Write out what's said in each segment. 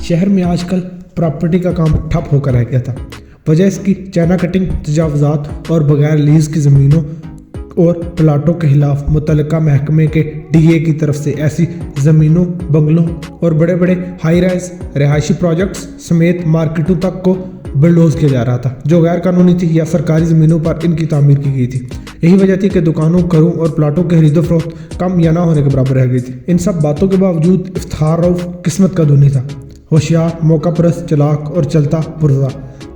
شہر میں آج کل پراپرٹی کا کام ٹھپ ہو کر رہ گیا تھا۔ وجہ اس کی چائنا کٹنگ، تجاوزات اور بغیر لیز کی زمینوں اور پلاٹوں کے خلاف متعلقہ محکمے کے ڈی اے کی طرف سے ایسی زمینوں، بنگلوں اور بڑے بڑے ہائی رائز رہائشی پروجیکٹس سمیت مارکیٹوں تک کو بلڈوز کیا جا رہا تھا، جو غیر قانونی تھی یا سرکاری زمینوں پر ان کی تعمیر کی گئی تھی۔ یہی وجہ تھی کہ دکانوں، گھروں اور پلاٹوں کے خرید و فروخت کم یا نہ ہونے کے برابر رہ گئی تھی۔ ان سب باتوں کے باوجود افتخار رؤف قسمت کا دھنی تھا، ہوشیار، موقع پرست، چلاک اور چلتا پرزہ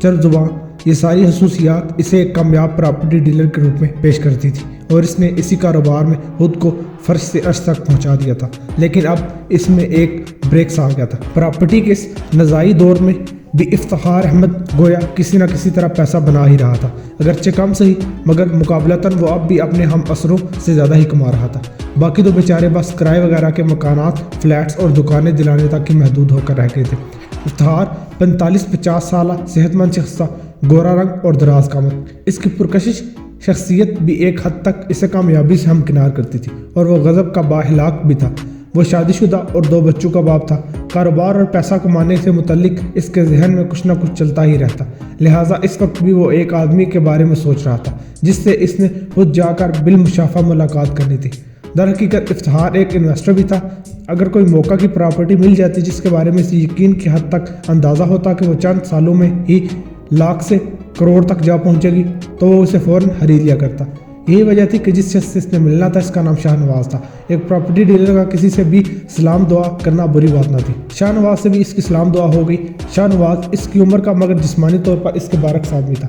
چرب زباں۔ یہ ساری خصوصیات اسے ایک کامیاب پراپرٹی ڈیلر کے روپ میں پیش کرتی تھی اور اس نے اسی کاروبار میں خود کو فرش سے عرش تک پہنچا دیا تھا۔ لیکن اب اس میں ایک بریکس آ گیا تھا۔ پراپرٹی کے اس نزاعی دور میں بھی افتخار احمد گویا کسی نہ کسی طرح پیسہ بنا ہی رہا تھا، اگرچہ کم صحیح، مگر مقابلتاً وہ اب بھی اپنے ہم اثروں سے زیادہ ہی کما رہا تھا۔ باقی تو بیچارے بس کرائے وغیرہ کے مکانات، فلیٹس اور دکانیں دلانے تک ہی محدود ہو کر رہ گئے تھے۔ افتخار 45-50 سالہ صحت مند شخص تھا، گورا رنگ اور دراز قامت۔ اس کی پرکشش شخصیت بھی ایک حد تک اسے کامیابی سے ہمکنار کرتی تھی اور وہ غضب کا بااخلاق بھی تھا۔ وہ شادی شدہ اور 2 بچوں کا باپ تھا۔ کاروبار اور پیسہ کمانے سے متعلق اس کے ذہن میں کچھ نہ کچھ چلتا ہی رہتا، لہٰذا اس وقت بھی وہ ایک آدمی کے بارے میں سوچ رہا تھا جس سے اس نے خود جا کر بالمشافہ ملاقات کرنی تھی۔ در حقیقت افتخار ایک انویسٹر بھی تھا۔ اگر کوئی موقع کی پراپرٹی مل جاتی جس کے بارے میں اسے یقین کی حد تک اندازہ ہوتا کہ وہ چند سالوں میں ہی لاکھ سے کروڑ تک جا پہنچے گی، تو وہ اسے فوراً خرید لیا کرتا۔ یہی وجہ تھی کہ جس شخص سے اس نے ملنا تھا اس کا نام شاہ نواز تھا۔ ایک پراپرٹی ڈیلر کا کسی سے بھی سلام دعا کرنا بری بات نہ تھی۔ شاہ نواز سے بھی اس کی سلام دعا ہو گئی۔ شاہ نواز اس کی عمر کا مگر جسمانی طور پر اس کے برعکس آدمی تھا۔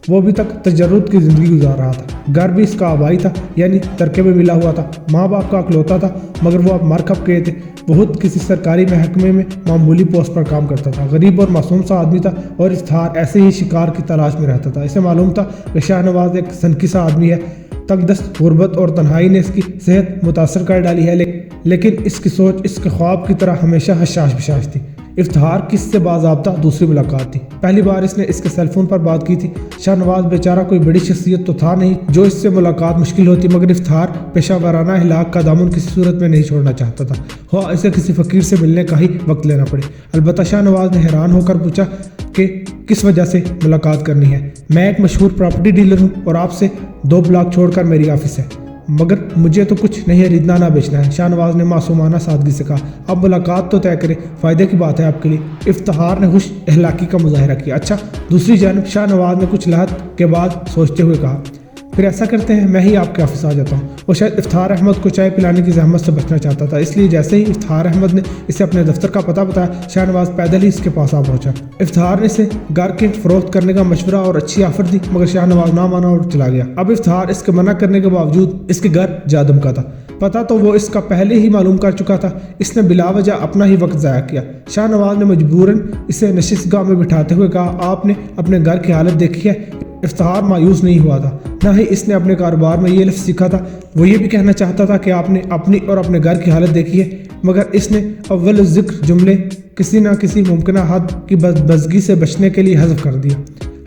وہ ابھی تک تجرد کی زندگی گزار رہا تھا۔ گھر بھی اس کا آبائی تھا، یعنی ترکے میں ملا ہوا تھا۔ ماں باپ کا اکلوتا تھا، مگر وہ اب مر کھپ گئے تھے۔ وہ خود کسی سرکاری محکمے میں معمولی پوسٹ پر کام کرتا تھا۔ غریب اور معصوم سا آدمی تھا اور افتخار ایسے ہی شکار کی تلاش میں رہتا تھا۔ اسے معلوم تھا کہ شاہ نواز ایک سنکی سا آدمی ہے۔ تنگ دست غربت اور تنہائی نے اس کی صحت متاثر کر ڈالی ہے، لیکن اس کی سوچ اس کے خواب کی طرح ہمیشہ حشاش بشاش تھی۔ افتخار کی اس سے باضابطہ دوسری ملاقات تھی۔ پہلی بار اس نے اس کے سیل فون پر بات کی تھی۔ شاہ نواز بیچارہ کوئی بڑی شخصیت تو تھا نہیں جو اس سے ملاقات مشکل ہوتی، مگر افتخار پیشہ ورانہ ہلاک کا دامن کسی صورت میں نہیں چھوڑنا چاہتا تھا، خواہ اسے کسی فقیر سے ملنے کا ہی وقت لینا پڑے۔ البتہ شاہ نواز نے حیران ہو کر پوچھا کہ کس وجہ سے ملاقات کرنی ہے۔ میں ایک مشہور پراپرٹی ڈیلر ہوں اور آپ سے 2 بلاک چھوڑ کر میری آفس ہے، مگر مجھے تو کچھ نہیں خریدنا نہ بیچنا ہے۔ شاہ نواز نے معصومانہ سادگی سے کہا۔ اب ملاقات تو طے کریں، فائدے کی بات ہے آپ کے لیے۔ افتخار نے خوش اخلاقی کا مظاہرہ کیا۔ اچھا۔ دوسری جانب شاہ نواز نے کچھ لحظت کے بعد سوچتے ہوئے کہا، پھر ایسا کرتے ہیں، میں ہی آپ کے آفس آ جاتا ہوں۔ وہ شاید افتخار احمد کو چائے پلانے کی زحمت سے بچنا چاہتا تھا، اس لیے جیسے ہی افتخار احمد نے اسے اپنے دفتر کا پتہ بتایا، شاہ نواز پیدل ہی اس کے پاس آ پہنچا۔ افتخار نے اسے گھر کے فروخت کرنے کا مشورہ اور اچھی آفر دی، مگر شاہ نواز نہ مانا اور چلا گیا۔ اب افتخار اس کے منع کرنے کے باوجود اس کے گھر جا دھمکا تھا۔ پتہ تو وہ اس کا پہلے ہی معلوم کر چکا تھا۔ اس نے بلا وجہ اپنا ہی وقت ضائع کیا۔ شاہ نواز نے مجبوراً اسے نشست گاہ میں بٹھاتے ہوئے کہا، آپ نے اپنے گھر کی حالت دیکھی ہے؟ افتخار مایوس نہیں ہوا تھا، نہ ہی اس نے اپنے کاروبار میں یہ لفظ سیکھا تھا۔ وہ یہ بھی کہنا چاہتا تھا کہ آپ نے اپنی اور اپنے گھر کی حالت دیکھی ہے، مگر اس نے اول ذکر جملے کسی نہ کسی ممکنہ حد کی بدبزگی سے بچنے کے لیے حذف کر دیا۔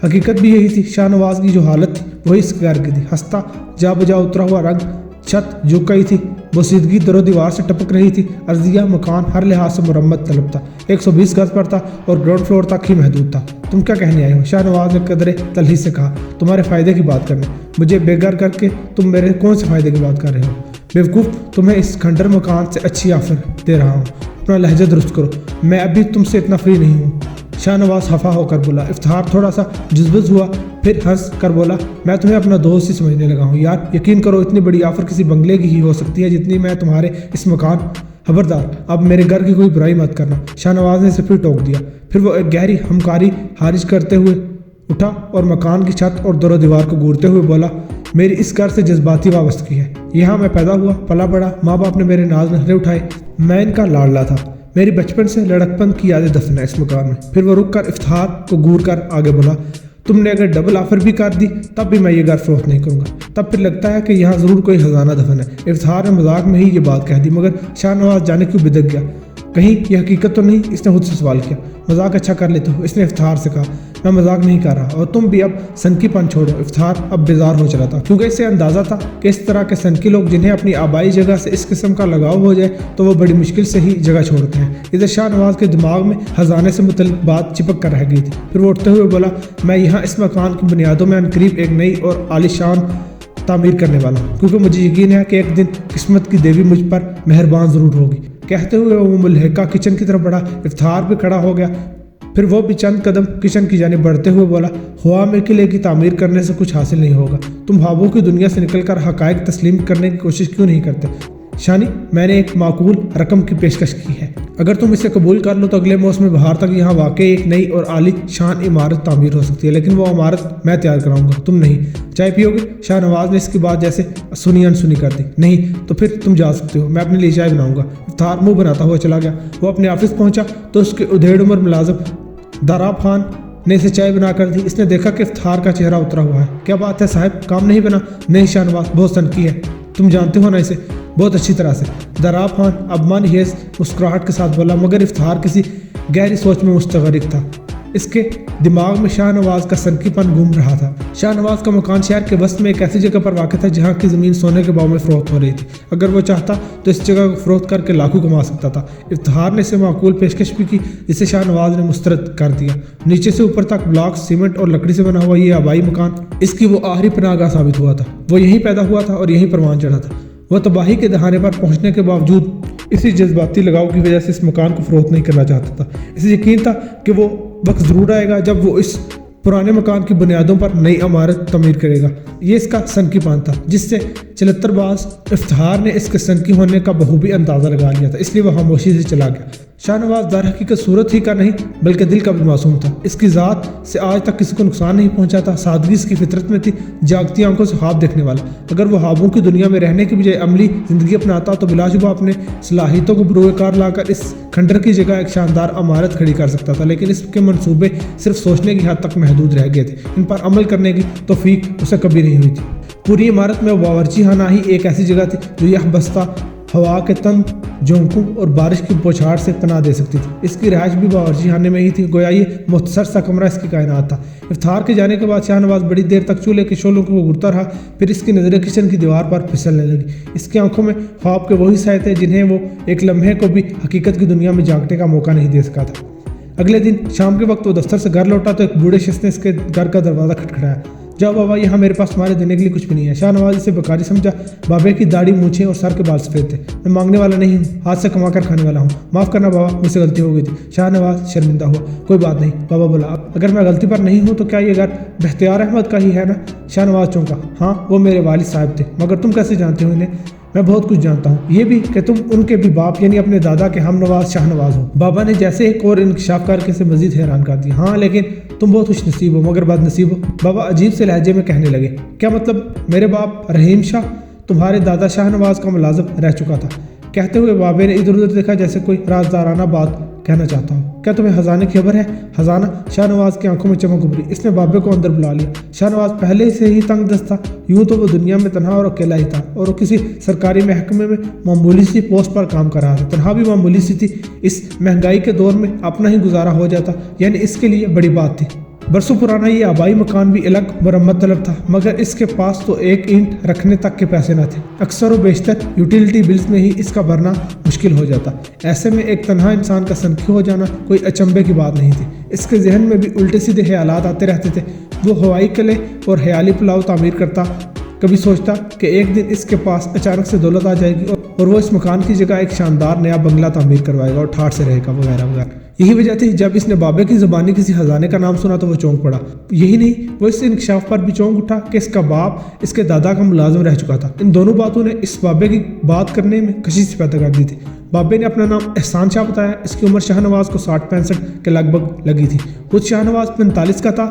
حقیقت بھی یہی تھی، شاہ نواز کی جو حالت تھی وہی اس کے گھر کی تھی۔ ہنستا جا بجا اترا ہوا رنگ، چھت جھک گئی تھی، بوسیدگی در و دیوار سے ٹپک رہی تھی۔ ارضیہ مکان ہر لحاظ سے مرمت طلب تھا، 120 گز پر تھا اور گراؤنڈ فلور تک ہی محدود تھا۔ تم کیا کہنے آئے ہو؟ شاہ نواز نے قدرے تلخی سے کہا۔ تمہارے فائدے کی بات کرنے، مجھے بے گھر کر کے تم میرے کون سے فائدے کی بات کر رہے ہو؟ بیوقوف، تمہیں اس کھنڈر مکان سے اچھی آفر دے رہا ہوں، اپنا لہجہ درست کرو، میں ابھی تم سے اتنا فری نہیں ہوں۔ شاہ نواز خفا ہو کر بولا۔ افتخار تھوڑا سا جذبز ہوا، پھر ہنس کر بولا، میں تمہیں اپنا دوست ہی سمجھنے لگا ہوں یار، یقین کرو اتنی بڑی آفر کسی بنگلے کی ہی ہو سکتی ہے جتنی میں تمہارے اس مکان۔ خبردار، اب میرے گھر کی کوئی برائی مت کرنا۔ شاہ نواز نے اسے پھر ٹوک دیا، پھر وہ ایک گہری ہمکاری خارج کرتے ہوئے اٹھا اور مکان کی چھت اور در و دیوار کو گورتے ہوئے بولا، میری اس گھر سے جذباتی وابستگی ہے۔ یہاں میں پیدا ہوا، پلا بڑا، ماں باپ نے میرے ناز نخرے اٹھائے، میں ان کا لاڈلا تھا۔ میری بچپن سے لڑکپن کی یادیں دفن ہے اس مکان میں۔ پھر وہ رک کر افتخار کو گور کر آگے بولا، تم نے اگر ڈبل آفر بھی کر دی تب بھی میں یہ گھر فروخت نہیں کروں گا، تب پھر لگتا ہے کہ یہاں ضرور کوئی خزانہ دفن ہے۔ افتخار نے مذاق میں ہی یہ بات کہہ دی، مگر شاہ نواز جانے کیوں بدک گیا۔ कहीं ये हकीकत तो नहीं? इसने खुद से सवाल किया। मजाक अच्छा कर लेते हो, इसने इफ्तार से कहा। मैं मजाक नहीं कर रहा, और तुम भी अब सनकीपन छोड़ो। इफ्तार अब बेजार हो चला था, क्योंकि इससे अंदाजा था कि इस तरह के सनकी लोग जिन्हें अपनी आबाई जगह से इस किस्म का लगाव हो जाए तो वो बड़ी मुश्किल से ही जगह छोड़ते हैं। इधर शाहनवाज के दिमाग में खजाने से मुतल्लिक बात चिपक कर रह गई थी। फिर वो उठते हुए बोला, मैं यहाँ इस मकान की बुनियादों में अनकरीब एक नई और आलीशान तामीर करने वाला हूँ, क्योंकि मुझे यकीन है कि एक दिन किस्मत की देवी मुझ पर मेहरबान ज़रूर होगी। कहते हुए वो मुल्हिका किचन की तरफ बढ़ा। इफ्तार भी खड़ा हो गया। फिर वो भी चंद कदम किचन की जानिब बढ़ते हुए बोला, हुआ में किले की तामीर करने से कुछ हासिल नहीं होगा। तुम ख्वाबों की दुनिया से निकलकर हकायक तस्लीम करने की कोशिश क्यों नहीं करते? शानी, मैंने एक माकूल रकम की पेशकश की है। अगर तुम इसे कबूल कर लो तो अगले मौसम बहार तक यहाँ वाकई एक नई और आली शान इमारत तामीर हो सकती है, लेकिन वो इमारत मैं तैयार कराऊंगा, तुम नहीं। चाय पियोगे? शाहनवाज ने इसकी बात जैसे सुनी अनसुनी कर दी। नहीं तो फिर तुम जा सकते हो, मैं अपने लिए चाय बनाऊंगा। इफ्तार मुंह बनाता हुआ चला गया। वो अपने ऑफिस पहुंचा तो उसके उधेड़ उम्र मुलाजिम दाराब खान ने इसे चाय बना कर दी। इसने देखा कि इफ्तार का चेहरा उतरा हुआ है। क्या बात है साहब, काम नहीं बना? नहीं शाहनवाज, बहुत सनकी है, तुम जानते हो ना इसे बहुत अच्छी तरह से। दाराब खान अब मन हेज मुस्कुराहट के साथ बोला, मगर इफ्तार किसी गहरी सोच में मुस्तगरिक था। इसके दिमाग में शाहनवाज का सनकीपन घूम रहा था। शाहनवाज का मकान शहर के वस्त में एक ऐसी जगह पर वाक़ था जहाँ की ज़मीन सोने के भाव में फ़रोख्त हो रही थी। अगर वो चाहता तो इस जगह को फ़रोख्त करके लाखों कमा सकता था। इफ्तार ने इसे माकूल पेशकश भी की, जिसे शाहनवाज ने मुस्तरद कर दिया। नीचे से ऊपर तक ब्लॉक, सीमेंट और लकड़ी से बना हुआ ये आबाई मकान इसकी वो आखिरी पनाहगाह साबित हुआ था। वो यहीं पैदा हुआ था और यहीं परवान चढ़ा था। वह तबाही के दहाने पर पहुंचने के बावजूद इसी जज्बाती लगाव की वजह से इस मकान को फ़रोख्त नहीं करना चाहता था। इसे यकीन था कि वो वक्त ज़रूर आएगा जब वो इस पुराने मकान की बुनियादों पर नई इमारत तमीर करेगा। ये इसका सनकीपन था, जिससे चलत्तरबाज इफ्तार ने इसके सनकी होने का बखूबी अंदाज़ा लगा लिया था, इसलिए वह खामोशी से चला गया। शाहनवाज दर हकीकत सूरत ही का नहीं बल्कि दिल का भी मासूम था। इसकी ज़ात से आज तक किसी को नुकसान नहीं पहुंचा था। सादगी इसकी फितरत में थी, जागती आंखों से ख्वाब देखने वाला। अगर वो ख्वाबों की दुनिया में रहने की बजाय अमली ज़िंदगी अपनाता तो बिलाशुबा अपने सलाहियतों को बरूकार लाकर इस खंडर की जगह एक शानदार इमारत खड़ी कर सकता था, लेकिन इसके मंसूबे सिर्फ सोचने की हद तक महदूद रह गए थे। इन पर अमल करने की तौफीक उसे कभी नहीं हुई थी। पूरी इमारत में बावर्ची खाना ही एक ऐसी जगह थी जो यह बस्ता हवा के तंद, झोंकों और बारिश की बौछार से पनाह दे सकती थी। इसकी रहायश भी बावर्ची खाने में ही थी, गोया ये मुख्तसर सा कमरा इसकी कायनात था। इफ्तार के जाने के बाद शाहनवाज बड़ी देर तक चूल्हे के शोलों को घूरता रहा। फिर इसकी नज़रें किचन की दीवार पर फिसलने लगी। इसकी आंखों में ख्वाब के वही साए थे जिन्हें वो एक लम्हे को भी हकीकत की दुनिया में झांकने का मौका नहीं दे सका था। अगले दिन शाम के वक्त वो दफ्तर से घर लौटा तो एक बूढ़े शख्स ने इसके घर का दरवाज़ा खटखटाया। जाओ बाबा, यहाँ मेरे पास तुम्हारे देने के लिए कुछ भी नहीं है। शाहनवाज इसे बेकारी समझा। बाबे की दाढ़ी, मूछें और सर के बाल सफेद थे। मैं मांगने वाला नहीं हूँ, हाथ से कमा कर खाने वाला हूँ। माफ़ करना बाबा, मुझसे गलती हो गई थी। शाहनवाज शर्मिंदा हुआ। कोई बात नहीं, बाबा बोला। अगर मैं गलती पर नहीं हूँ तो क्या ये घर बख्तियार अहमद का ही है ना? शाहनवाज चौंका। हाँ, वो मेरे वालिद साहब थे। मगर तुम कैसे जानते हो इन्हें? मैं बहुत कुछ जानता हूँ, ये भी कि तुम उनके भी बाप यानी अपने दादा के हमनवाज शाहनवाज हो। बाबा ने जैसे एक और इंकशाफ करके से मजीद हैरान कर दिया। हाँ, लेकिन तुम बहुत खुश नसीब हो मगर बदनसीब हो। बाबा अजीब से लहजे में कहने लगे। क्या मतलब? मेरे बाप रहीम शाह तुम्हारे दादा शाहनवाज का मुलाजिम रह चुका था। कहते हुए बाबे ने इधर उधर देखा जैसे कोई राजदाराना बात कहना चाहता हूँ। क्या तुम्हें खजाने की खबर है? खजाना? शाहनवाज की आंखों में चमक उभरी। इसने बाबे को अंदर बुला लिया। शाहनवाज पहले से ही तंग दस्त था। यूं तो वो दुनिया में तन्हा और अकेला ही था और वो किसी सरकारी महकमे में मामूली सी पोस्ट पर काम कर रहा था। तनहा भी मामूली सी थी। इस महंगाई के दौर में अपना ही गुजारा हो जाता यानी इसके लिए बड़ी बात थी। बरसों पुराना ये आबाई मकान भी अलग मरम्मत तलब था, मगर इसके पास तो एक ईंट रखने तक के पैसे न थे। अक्सर व बेशतर यूटिलिटी बिल्स में ही इसका भरना मुश्किल हो जाता। ऐसे में एक तन्हा इंसान का सनकी हो जाना कोई अचंभे की बात नहीं थी। इसके जहन में भी उल्टे सीधे ख्यालात आते रहते थे। वो हवाई किले और ख्याली पुलाव तामीर करता। कभी सोचता कि एक दिन इसके पास अचानक से दौलत आ जाएगी और वो इस मकान की जगह एक शानदार नया बंगला तामीर करवाएगा और ठाठ से रहेगा वगैरह वगैरह। यही वजह थी जब इसने बाबे की ज़बानी किसी खजाने का नाम सुना तो वो चौंक पड़ा। यही नहीं, वो इस इंकशाफ पर भी चौंक उठा कि इसका बाप इसके दादा का मुलाजिम रह चुका था। इन दोनों बातों ने इस बाबे की बात करने में कशिश पैदा कर दी थी। बाबे ने अपना नाम एहसान शाह बताया। इसकी उम्र शाहनवाज को 60-65 के लगभग लगी थी। खुद शाहनवाज 45 का था।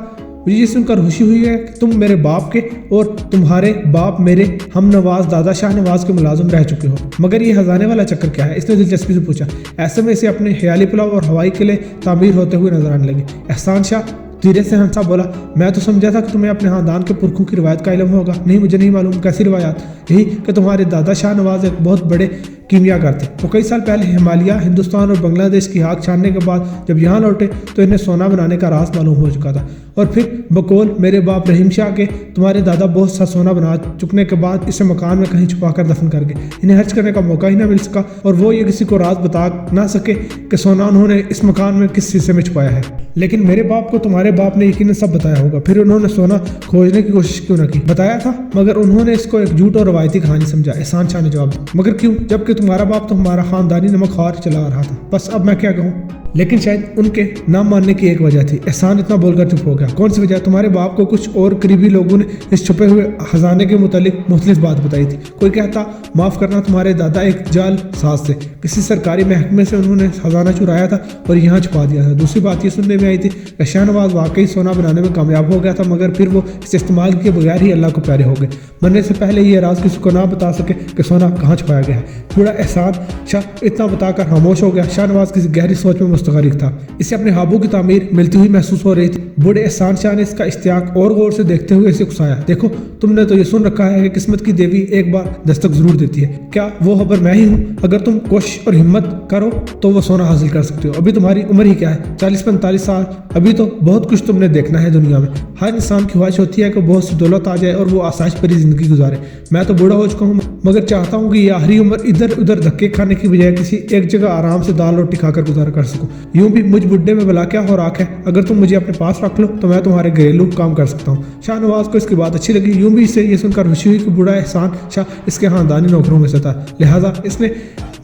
मुझे ये सुनकर खुशी हुई है कि तुम मेरे बाप के और तुम्हारे बाप मेरे हम नवाज दादा शाहनवाज के मुलाजिम रह चुके हो, मगर ये खजाने वाला चक्कर क्या है? इसने दिलचस्पी से पूछा। ऐसे में इसे अपने ख्याली पुलाव और हवाई किले तामीर होते हुए नजर आने लगे। एहसान शाह धीरे से हंसा बोला, मैं तो समझा था कि तुम्हें अपने खानदान के पुरखों की रिवायत का इल्म होगा। नहीं, मुझे नहीं मालूम। कैसी रिवायत? यही कि तुम्हारे दादा शाहनवाज एक बहुत बड़े कीमियागर थे। वो कई साल पहले हिमालय, हिंदुस्तान और बांग्लादेश की आग छानने के बाद जब यहाँ लौटे तो इन्हें सोना बनाने का राज मालूम हो चुका था, और फिर बकौल मेरे बाप रहीम शाह के तुम्हारे दादा बहुत सा सोना बना चुकने के बाद इसे मकान में कहीं छुपा कर दफन कर गए। इन्हें हज करने का मौका ही ना मिल सका, और वो ये किसी को राज बता ना सके कि सोना उन्होंने इस मकान में किस शीशे में छुपाया है। लेकिन मेरे बाप को तुम्हारे बाप ने यकीनन सब बताया होगा। फिर उन्होंने सोना खोजने की कोशिश क्यों ना की? बताया था, मगर उन्होंने इसको एक झूठ और रवायती कहानी समझा। एहसान शाह ने जवाब दिया। मगर क्यों, जबकि तुम्हारा बाप तो हमारा खानदानी नमकख्वार चला रहा था। बस अब मैं क्या कहूँ, लेकिन शायद उनके नाम मानने की एक वजह थी। एहसान इतना बोलकर चुप हो गया। कौन सी वजह? तुम्हारे बाप को कुछ और करीबी लोगों ने इस छुपे हुए खजाने के मुतालिक मुख्तलिफ बात बताई थी। कोई कहता, माफ़ करना, तुम्हारे दादा एक जाल साज थे, किसी सरकारी महकमे से उन्होंने खजाना चुराया था और यहाँ छुपा दिया था। दूसरी बात ये सुनने में आई थी कि शाहनवाज वाकई सोना बनाने में कामयाब हो गया था, मगर फिर वो इस इस्तेमाल किए बगैर ही अल्लाह को प्यारे हो गए। मरने से पहले ये राज किसी को ना बता सके कि सोना कहाँ छुपाया गया है। बूढ़ा एहसान शाह इतना बताकर खामोश हो गया। शाहनवाज किसी गहरी सोच में मुस्तगरिक था। इसे अपने हाबू की तामीर मिलती हुई महसूस हो रही थी। बूढ़े एहसान शाह ने इसका इश्तियाक और गौर से देखते हुए इसे उकसाया। देखो, तुमने तो ये सुन रखा है कि किस्मत की देवी एक बार दस्तक जरूर देती है। क्या वो खबर मैं ही हूँ? अगर तुम कोशिश और हिम्मत करो तो वो सोना हासिल कर सकते हो। अभी तुम्हारी उम्र ही क्या है? 40-45 साल। अभी तो बहुत कुछ तुमने देखना है दुनिया में। हर इंसान की ख्वाहिश होती है कि बहुत सी दौलत आ जाए और वो आसाइश भरी जिंदगी गुजारे। मैं तो बूढ़ा हो चुका हूँ, मगर चाहता हूँ कि ये आखिरी उम्र इधर उधर धक्के खाने की बजाय किसी एक जगह आराम से दाल रोटी खाकर गुजारा कर सकूँ। यूं भी मुझ बुढ़े में भला क्या हो राख है? अगर तुम मुझे अपने पास रख लो तो मैं तुम्हारे घरेलू काम कर सकता हूँ। शाहनवाज को इसकी बात अच्छी लगी। यूं भी इसे ये सुनकर खुशी हुई कि बूढ़ा एहसान शाह इसके खानदानी नौकरों में से था, लिहाजा इसने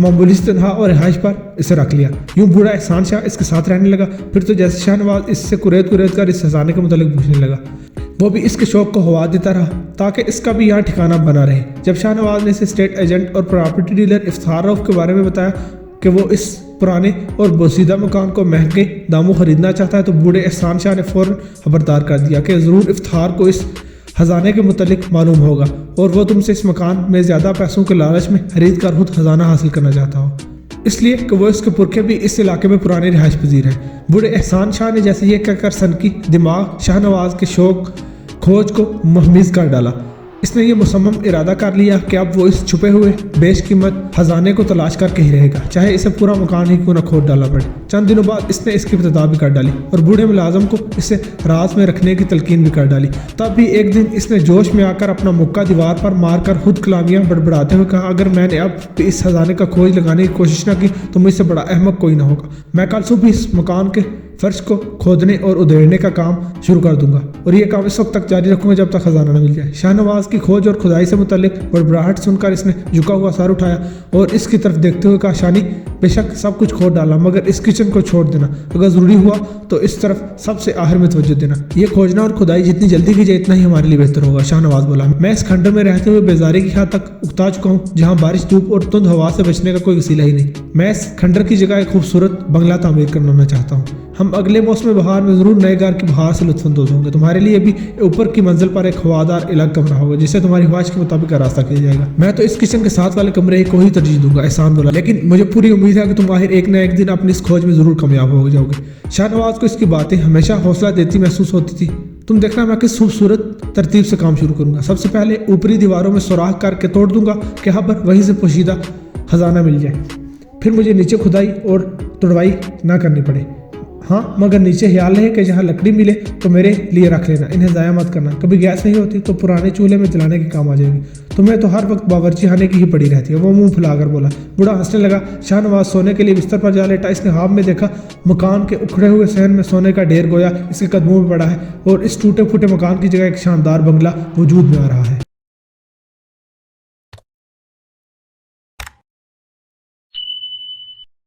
मामूली तनहा और रिहाइश पर इसे रख लिया। यूं बूढ़ा एहसान शाह इसके साथ रहने लगा। फिर तो जैसे शाहनवाज इससे कुरेद कर इस खजाने के मुतालिक पूछने लगा, वो भी इसके शौक को हवा देता रहा ताकि इसका भी यहाँ ठिकाना बना रहे। जब शाहनवाज ने इसे स्टेट एजेंट और प्रॉपर्टी डीलर इफ्तार रऊफ के बारे में बताया कि वो इस पुराने और बोसीदा मकान को महंगे दामों खरीदना चाहता है, तो बूढ़े एहसान शाह ने फौरन खबरदार कर दिया कि ज़रूर इफ्तार को इस खजाने के मुतालिक मालूम होगा और वो तुमसे इस मकान में ज़्यादा पैसों के लालच में खरीद कर खुद खजाना हासिल करना चाहता हो, इसलिए कि वो इसके पुरखे भी इस इलाके में पुराने रिहाइश पजीर हैं। बूढ़े एहसान शाह ने जैसे ये कहकर सनकी दिमाग शाहनवाज के शौक खोज को महमीज कर डाला। इसने ये मुसम्मम इरादा कर लिया कि अब वो इस छुपे हुए बेशकीमत खजाने को तलाश करके ही रहेगा, चाहे इसे पूरा मकान ही क्यों न खोद डालना पड़े। चंद दिनों बाद इसने इसकी इब्तिदा भी कर डाली और बूढ़े मुलाजम को इसे राज में रखने की तलकीन भी कर डाली। तब भी एक दिन इसने जोश में आकर अपना मुक्का दीवार पर मारकर खुद कलामियाँ बड़बड़ाते हुए कहा, अगर मैंने अब इस खजाने का खोज लगाने की कोशिश न की तो मुझसे बड़ा अहमक कोई ना होगा। मैं कल सुबह इस मकान के फर्श को खोदने और उधेड़ने का काम शुरू कर दूंगा और ये काम इस वक्त तक जारी रखूंगा जब तक खजाना न मिल जाए। शाहनवाज की खोज और खुदाई से मुतालिक बड़बड़ाहट सुनकर इसने झुका हुआ सर उठाया और इसकी तरफ देखते हुए कहा, शानी, बेशक सब कुछ खोद डाला मगर इस किचन को छोड़ देना। अगर ज़रूरी हुआ तो इस तरफ सबसे आखिर में तवज्जो देना। ये खोजना और खुदाई जितनी जल्दी की जाए इतना ही हमारे लिए बेहतर होगा। शाहनवाज बोला, मैं इस खंडर में रहते हुए बेजारी की हद तक उकता चुका हूँ जहाँ बारिश, धूप और तुंद हवा से बचने का कोई वसीला ही नहीं। मैं इस खंडर की जगह एक खूबसूरत बंगला तामीर करना चाहता हूँ। हम अगले मौसम बहार में ज़रूर नए घर की बहार से लुत्फ़अंदोज़ होंगे। तुम्हारे लिए भी ऊपर की मंजिल पर एक हवादार अलग कमरा होगा जिसे तुम्हारी ख्वाहिश के मुताबिक रास्ता किया जाएगा। मैं तो इस किचन के साथ वाले कमरे को ही तरजीह दूंगा, एहसान बोला, लेकिन मुझे पूरी उम्मीद है कि तुम आखिर एक न एक दिन अपनी इस खोज में ज़रूर कामयाब हो जाओगे। शाहनवाज को इसकी बातें हमेशा हौसला देती महसूस होती थी। तुम देखना मैं किस खूबसूरत तरतीब से काम शुरू करूँगा। सबसे पहले ऊपरी दीवारों में सुराख करके तोड़ दूंगा कि यहाँ पर वहीं से पोशीदा खजाना मिल जाए। फिर मुझे नीचे खुदाई और तुड़वाई ना करनी पड़े। हाँ, मगर नीचे ख्याल है कि जहाँ लकड़ी मिले तो मेरे लिए रख लेना, इन्हें ज़ाया मत करना। कभी गैस नहीं होती तो पुराने चूल्हे में जलाने के काम आ जाएगी। तुम्हें तो हर वक्त बावर्ची खाने की ही पड़ी रहती है। वो मुंह फुलाकर बोला। बूढ़ा हंसने लगा। शाहनवाज सोने के लिए बिस्तर पर जा लेटा। इसने ख्वाब में देखा मकान के उखड़े हुए सहन में सोने का ढेर गोया इसके कदमों में पड़ा है और इस टूटे फूटे मकान की जगह एक शानदार बंगला वजूद में आ रहा है।